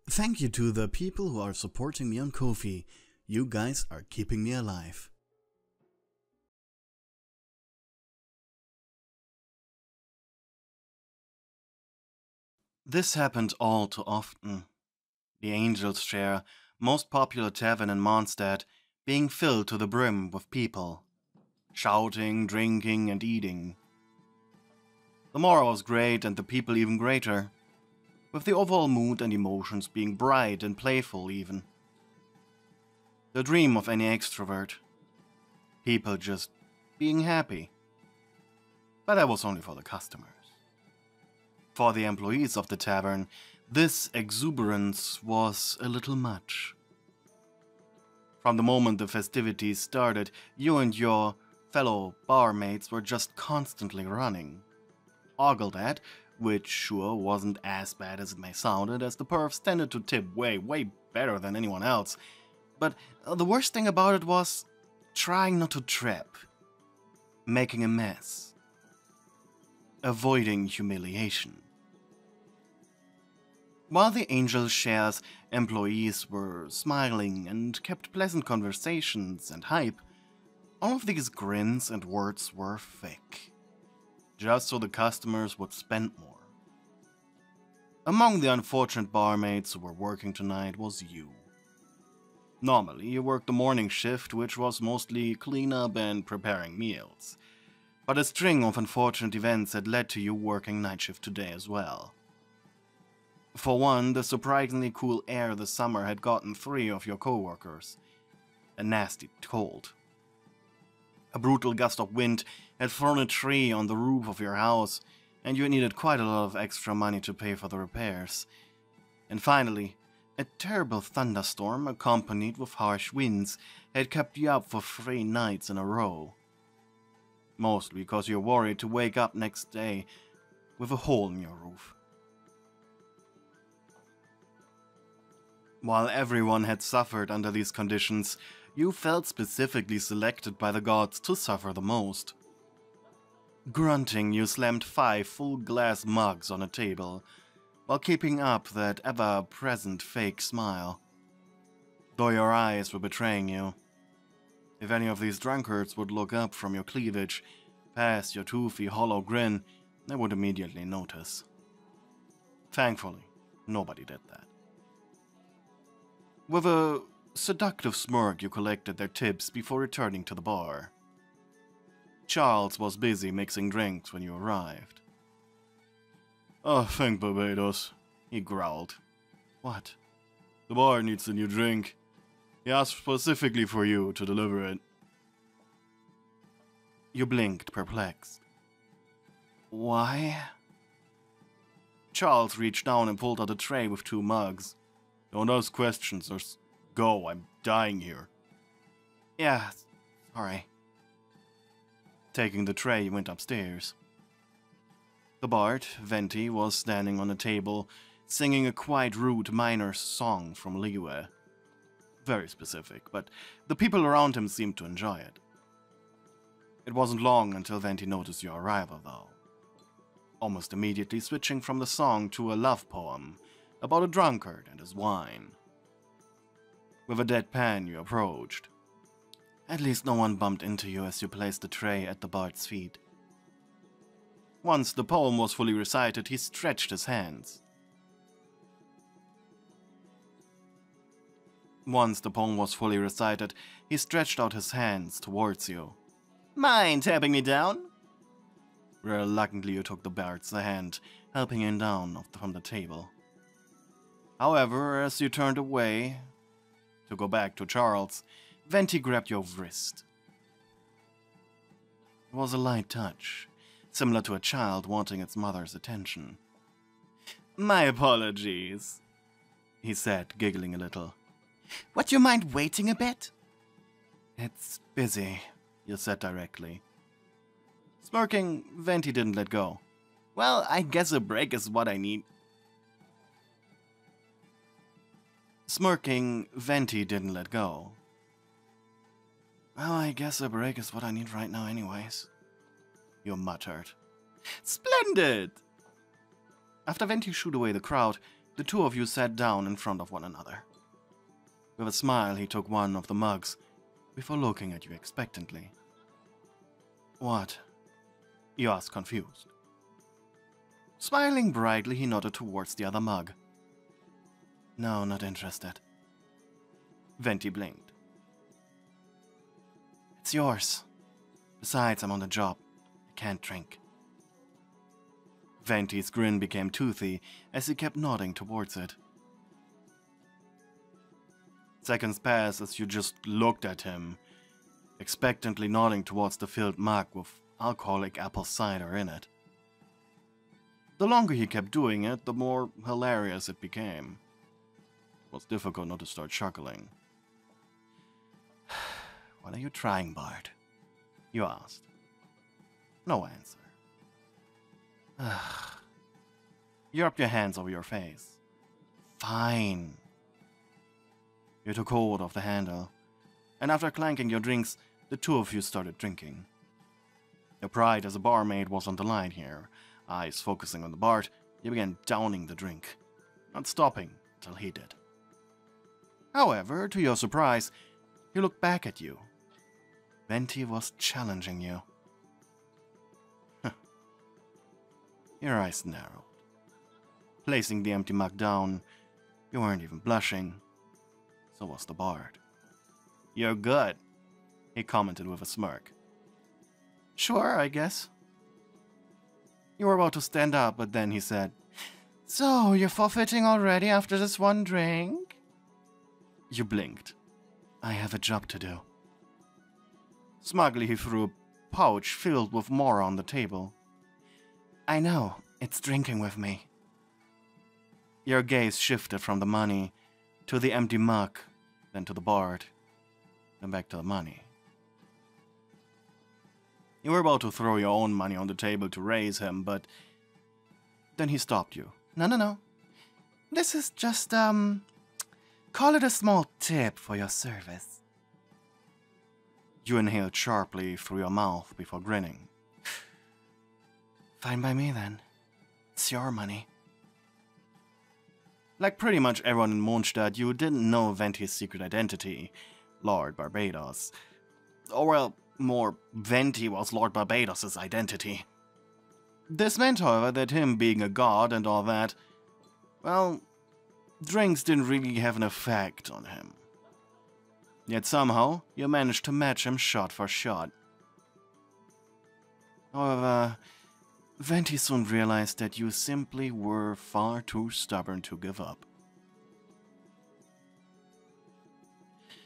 Thank you to the people who are supporting me on Ko-fi. You guys are keeping me alive. This happened all too often. The Angel's Share, most popular tavern in Mondstadt, being filled to the brim with people. Shouting, drinking, and eating. The morrow was great and the people even greater, with the overall mood and emotions being bright and playful even. The dream of any extrovert. People just being happy. But that was only for the customers. For the employees of the tavern, this exuberance was a little much. From the moment the festivities started, you and your fellow barmaids were just constantly running. Ogled at, which sure wasn't as bad as it may sound, as the perfs tended to tip way better than anyone else. But the worst thing about it was trying not to trip, making a mess, avoiding humiliation. While the Angel Share's employees were smiling and kept pleasant conversations and hype, all of these grins and words were fake, just so the customers would spend more. Among the unfortunate barmaids who were working tonight was you. Normally, you worked the morning shift, which was mostly cleanup and preparing meals. But a string of unfortunate events had led to you working night shift today as well. For one, the surprisingly cool air this summer had gotten 3 of your co-workers a nasty cold. A brutal gust of wind had thrown a tree on the roof of your house, and you needed quite a lot of extra money to pay for the repairs. And finally, a terrible thunderstorm accompanied with harsh winds had kept you up for 3 nights in a row. Mostly because you're worried to wake up next day with a hole in your roof. While everyone had suffered under these conditions, you felt specifically selected by the gods to suffer the most. Grunting, you slammed 5 full glass mugs on a table, while keeping up that ever-present fake smile. Though your eyes were betraying you. If any of these drunkards would look up from your cleavage, past your toothy, hollow grin, they would immediately notice. Thankfully, nobody did that. With a seductive smirk, you collected their tips before returning to the bar. Charles was busy mixing drinks when you arrived. "Oh, thank Barbados," he growled. "What?" "The bar needs a new drink. He asked specifically for you to deliver it." You blinked, perplexed. "Why?" Charles reached down and pulled out a tray with 2 mugs. "Don't ask questions, just go, I'm dying here." "Yeah, sorry." Taking the tray, he went upstairs. The bard, Venti, was standing on a table, singing a quite rude minor song from Liyue. Very specific, but the people around him seemed to enjoy it. It wasn't long until Venti noticed your arrival, though. Almost immediately switching from the song to a love poem about a drunkard and his wine. With a deadpan, you approached. At least no one bumped into you as you placed the tray at the bard's feet. Once the poem was fully recited, he stretched his hands. Once the poem was fully recited, he stretched out his hands towards you. "Mind tapping me down?" Reluctantly, you took the bard's hand, helping him down from the table. However, as you turned away to go back to Charles, Venti grabbed your wrist. It was a light touch, similar to a child wanting its mother's attention. "My apologies," he said, giggling a little. "Would you mind waiting a bit?" "It's busy," you said directly. Smirking, Venti didn't let go. "Well, I guess a break is what I need." Smirking, Venti didn't let go. "Well, I guess a break is what I need right now anyways," you muttered. "Splendid!" After Venti shooed away the crowd, The two of you sat down in front of one another. With a smile, he took one of the mugs before looking at you expectantly. "What?" you asked, confused. Smiling brightly, he nodded towards the other mug. "No, not interested." Venti blinked. "It's yours. Besides, I'm on the job. I can't drink." Venti's grin became toothy as he kept nodding towards it. Seconds passed as you just looked at him, expectantly nodding towards the filled mug with alcoholic apple cider in it. The longer he kept doing it, the more hilarious it became. It was difficult not to start chuckling. "What are you trying, Bart?" you asked. No answer. You rubbed your hands over your face. "Fine." You took hold of the handle, and after clanking your drinks, the two of you started drinking. Your pride as a barmaid was on the line here. Eyes focusing on the Bart, you began downing the drink, not stopping until he did. However, to your surprise, he looked back at you. Venti was challenging you. Your eyes narrowed. Placing the empty mug down, you weren't even blushing. So was the Bard. "You're good," he commented with a smirk. "Sure, I guess." You were about to stand up, but then he said, "So, you're forfeiting already after this one drink?" You blinked. "I have a job to do." Smugly, he threw a pouch filled with more on the table. "I know, it's drinking with me." Your gaze shifted from the money to the empty mug, then to the Bard, then back to the money. You were about to throw your own money on the table to raise him, but then he stopped you. No. This is just, call it a small tip for your service." You inhaled sharply through your mouth before grinning. "Fine by me, then. It's your money." Like pretty much everyone in Mondstadt, you didn't know Venti's secret identity, Lord Barbados. Or well, more, Venti was Lord Barbados' identity. This meant, however, that him being a god and all that, well, drinks didn't really have an effect on him. Yet somehow, you managed to match him shot for shot. However, Venti soon realized that you simply were far too stubborn to give up.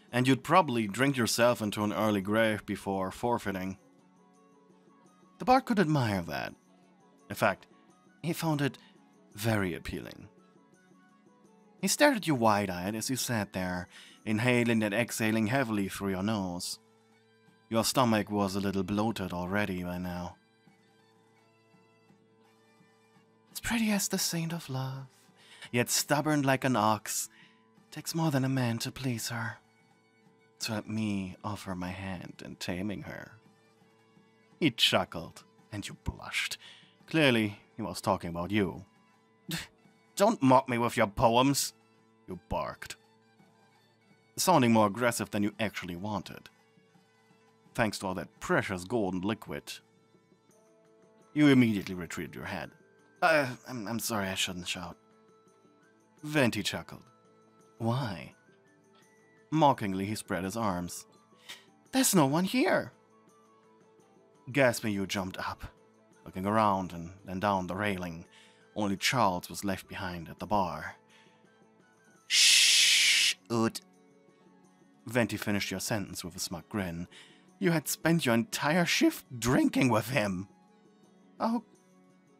And you'd probably drink yourself into an early grave before forfeiting. The Bard could admire that. In fact, he found it very appealing. He stared at you wide-eyed as you sat there, inhaling and exhaling heavily through your nose. Your stomach was a little bloated already by now. "As pretty as the saint of love, yet stubborn like an ox, takes more than a man to please her. So let me offer my hand in taming her." He chuckled, and you blushed. Clearly, he was talking about you. "Don't mock me with your poems," you barked, sounding more aggressive than you actually wanted. Thanks to all that precious golden liquid. You immediately retrieved your head. I'm sorry, I shouldn't shout." Venti chuckled. "Why?" Mockingly, he spread his arms. "There's no one here." Gasping, you jumped up, looking around and then down the railing. Only Charles was left behind at the bar. "Shh, Oot." Venti finished your sentence with a smug grin. You had spent your entire shift drinking with him. "Oh,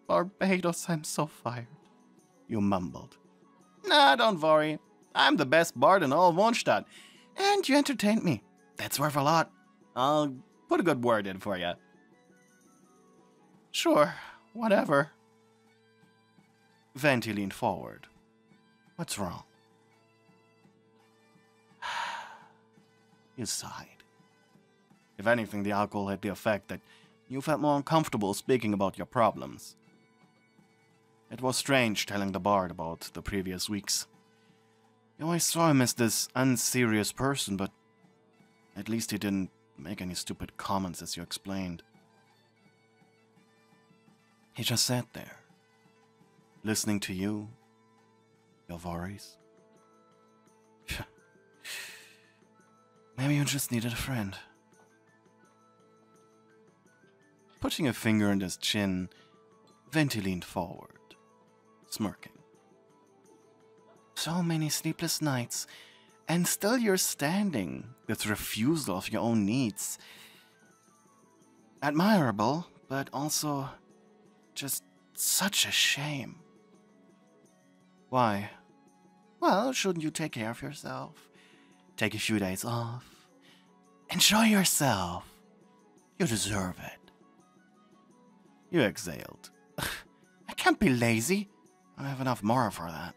Barbados, I'm so fired," you mumbled. "Nah, don't worry. I'm the best bard in all Mondstadt. And you entertained me. That's worth a lot. I'll put a good word in for you." "Sure, whatever." Venti leaned forward. "What's wrong?" You sighed. If anything, the alcohol had the effect that you felt more uncomfortable speaking about your problems. It was strange telling the bard about the previous weeks. You always saw him as this unserious person, but at least he didn't make any stupid comments as you explained. He just sat there, listening to you, your worries. Maybe you just needed a friend. Putting a finger in his chin, Venti leaned forward, smirking. So many sleepless nights, and still you're standing, with refusal of your own needs. Admirable, but also just such a shame. Why? Well, shouldn't you take care of yourself? Take a few days off? Enjoy yourself. You deserve it. You exhaled. I can't be lazy. I have enough Mara for that.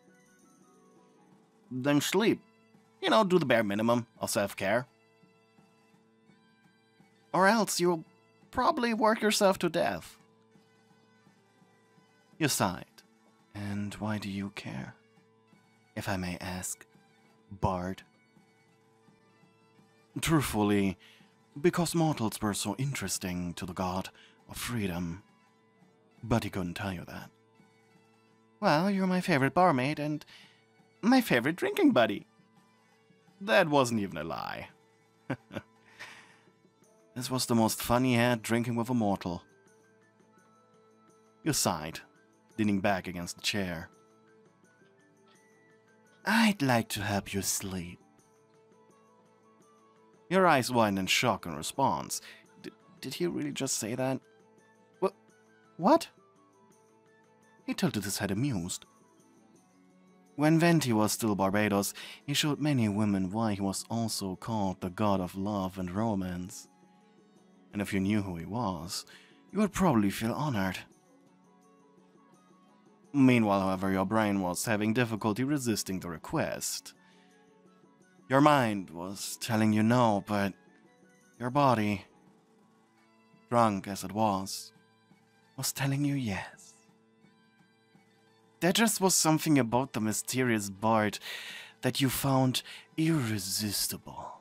Then sleep. You know, do the bare minimum of self-care. Or else you'll probably work yourself to death. You sighed. And why do you care? If I may ask, bard. Truthfully, because mortals were so interesting to the god of freedom. But he couldn't tell you that. Well, you're my favorite barmaid and my favorite drinking buddy. That wasn't even a lie. This was the most fun he had drinking with a mortal. You sighed, leaning back against the chair. I'd like to help you sleep. Your eyes widened in shock in response. Did he really just say that? What? He tilted his head amused. When Venti was still Barbados, he showed many women why he was also called the god of love and romance. And if you knew who he was, you would probably feel honored. Meanwhile, however, your brain was having difficulty resisting the request. Your mind was telling you no, but your body, drunk as it was telling you yes. There just was something about the mysterious bard that you found irresistible.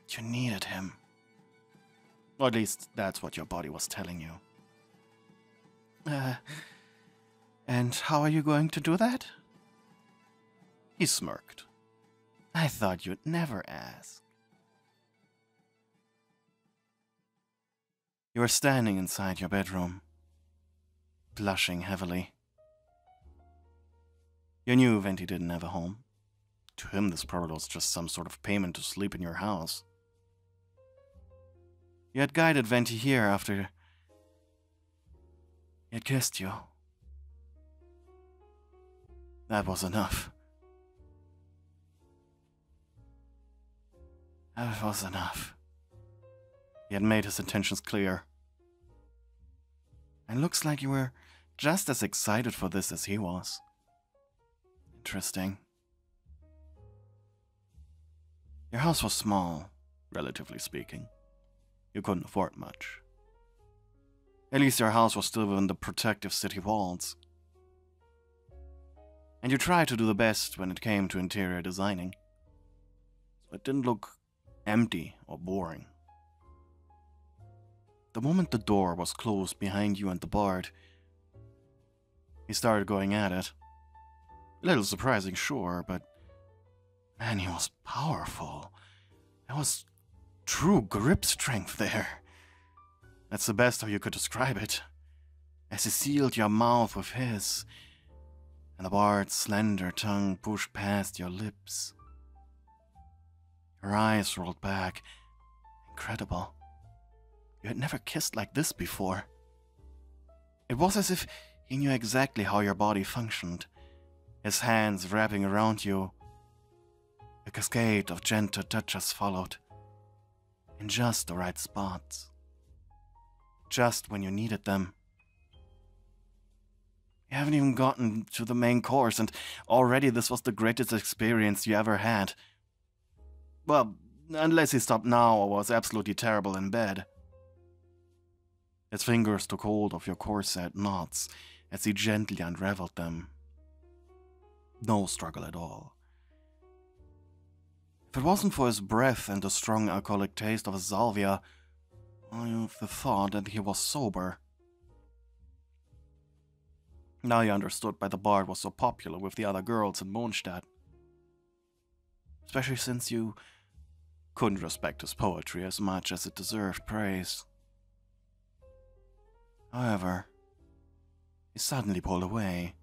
You needed him. Or at least that's what your body was telling you. And how are you going to do that? He smirked. I thought you'd never ask. You were standing inside your bedroom, blushing heavily. You knew Venti didn't have a home. To him, this probably was just some sort of payment to sleep in your house. You had guided Venti here after he had kissed you. That was enough. That was enough. He had made his intentions clear. And looks like you were just as excited for this as he was. Interesting. Your house was small, relatively speaking. You couldn't afford much. At least your house was still within the protective city walls. And you tried to do the best when it came to interior designing. So it didn't look empty or boring. The moment the door was closed behind you and the bard, he started going at it. A little surprising, sure, but man, he was powerful. There was true grip strength there. That's the best how you could describe it. As he sealed your mouth with his, and the bard's slender tongue pushed past your lips. Your eyes rolled back. Incredible. You had never kissed like this before. It was as if he knew exactly how your body functioned, his hands wrapping around you. A cascade of gentle touches followed, in just the right spots. Just when you needed them. You haven't even gotten to the main course, and already this was the greatest experience you ever had. Well, unless he stopped now or was absolutely terrible in bed. His fingers took hold of your corset knots, as he gently unraveled them. No struggle at all. If it wasn't for his breath and the strong alcoholic taste of his salvia, I would have thought that he was sober. Now he understood why the bard was so popular with the other girls in Mondstadt. Especially since you couldn't respect his poetry as much as it deserved praise. However, he suddenly pulled away,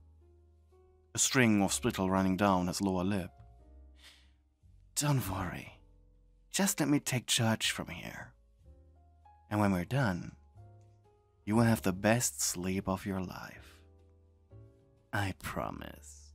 a string of spittle running down his lower lip. Don't worry, just let me take charge from here. And when we're done, you will have the best sleep of your life. I promise.